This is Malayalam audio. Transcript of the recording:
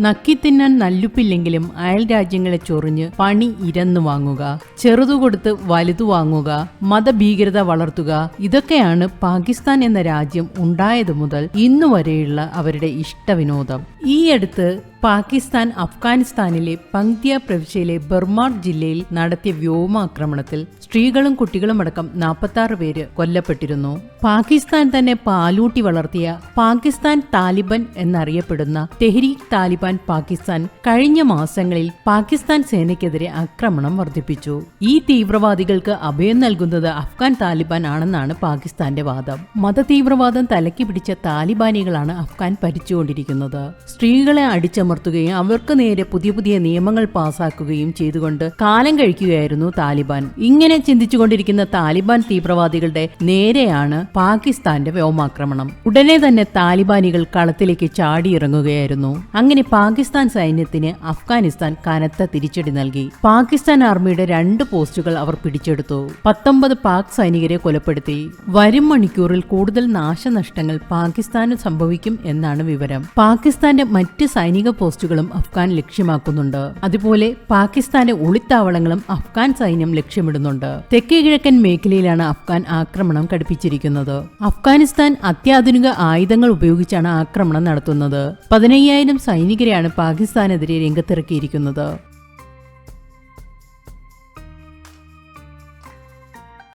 നക്കിത്തിന്നാൻ നല്ലുപ്പില്ലെങ്കിലും അയൽ രാജ്യങ്ങളെ ചൊറിഞ്ഞ് പണി ഇരന്നു വാങ്ങുക, ചെറുതു കൊടുത്ത് വലുതു വാങ്ങുക, മതഭീകരത വളർത്തുക, ഇതൊക്കെയാണ് പാകിസ്ഥാൻ എന്ന രാജ്യം ഉണ്ടായതു മുതൽ ഇന്നുവരെയുള്ള അവരുടെ ഇഷ്ടവിനോദം. ഈയടുത്ത് പാകിസ്ഥാൻ അഫ്ഗാനിസ്ഥാനിലെ പങ്ക്തിയ പ്രവിശ്യയിലെ ബർമാർ ജില്ലയിൽ നടത്തിയ വ്യോമാക്രമണത്തിൽ സ്ത്രീകളും കുട്ടികളുമടക്കം 46 പേര് കൊല്ലപ്പെട്ടിരുന്നു. പാകിസ്ഥാൻ തന്നെ പാലൂട്ടി വളർത്തിയ പാകിസ്ഥാൻ താലിബൻ എന്നറിയപ്പെടുന്ന തെഹ്രീക് താലിബാൻ പാകിസ്ഥാൻ കഴിഞ്ഞ മാസങ്ങളിൽ പാകിസ്ഥാൻ സേനയ്ക്കെതിരെ ആക്രമണം വർദ്ധിപ്പിച്ചു. ഈ തീവ്രവാദികൾക്ക് അഭയം നൽകുന്നത് അഫ്ഗാൻ താലിബാൻ ആണെന്നാണ് പാകിസ്ഥാന്റെ വാദം. മതതീവ്രവാദം തലയ്ക്ക് പിടിച്ച താലിബാനികളാണ് അഫ്ഗാൻ ഭരിച്ചുകൊണ്ടിരിക്കുന്നത്. സ്ത്രീകളെ അടിച്ചമർത്തുകയും അവർക്ക് നേരെ പുതിയ പുതിയ നിയമങ്ങൾ പാസാക്കുകയും ചെയ്തുകൊണ്ട് കാലം കഴിക്കുകയായിരുന്നു താലിബാൻ. ഇങ്ങനെ ചിന്തിച്ചുകൊണ്ടിരിക്കുന്ന താലിബാൻ തീവ്രവാദികളുടെ നേരെയാണ് പാകിസ്ഥാന്റെ വ്യോമാക്രമണം. ഉടനെ തന്നെ താലിബാനികൾ കളത്തിലേക്ക് ചാടിയിറങ്ങുകയായിരുന്നു. അങ്ങനെ പാകിസ്ഥാൻ സൈന്യത്തിന് അഫ്ഗാനിസ്ഥാൻ കനത്ത തിരിച്ചടി നൽകി. പാകിസ്ഥാൻ ആർമിയുടെ 2 പോസ്റ്റുകൾ അവർ പിടിച്ചെടുത്തു. 19 പാക് സൈനികരെ കൊലപ്പെടുത്തി. വരും മണിക്കൂറിൽ കൂടുതൽ നാശനഷ്ടങ്ങൾ പാകിസ്ഥാന് സംഭവിക്കും എന്നാണ് വിവരം. പാകിസ്ഥാന്റെ മറ്റ് സൈനിക പോസ്റ്റുകളും അഫ്ഗാൻ ലക്ഷ്യമാക്കുന്നുണ്ട്. അതുപോലെ പാകിസ്ഥാന്റെ ഒളിത്താവളങ്ങളും അഫ്ഗാൻ സൈന്യം ലക്ഷ്യമിടുന്നുണ്ട്. തെക്കേ കിഴക്കൻ മേഖലയിലാണ് അഫ്ഗാൻ ആക്രമണം കടുപ്പിച്ചിരിക്കുന്നത്. അഫ്ഗാനിസ്ഥാൻ അത്യാധുനിക ആയുധങ്ങൾ ഉപയോഗിച്ചാണ് ആക്രമണം നടത്തുന്നത്. 15,000 സൈനികരെയാണ് പാകിസ്ഥാനെതിരെ രംഗത്തിറക്കിയിരിക്കുന്നത്.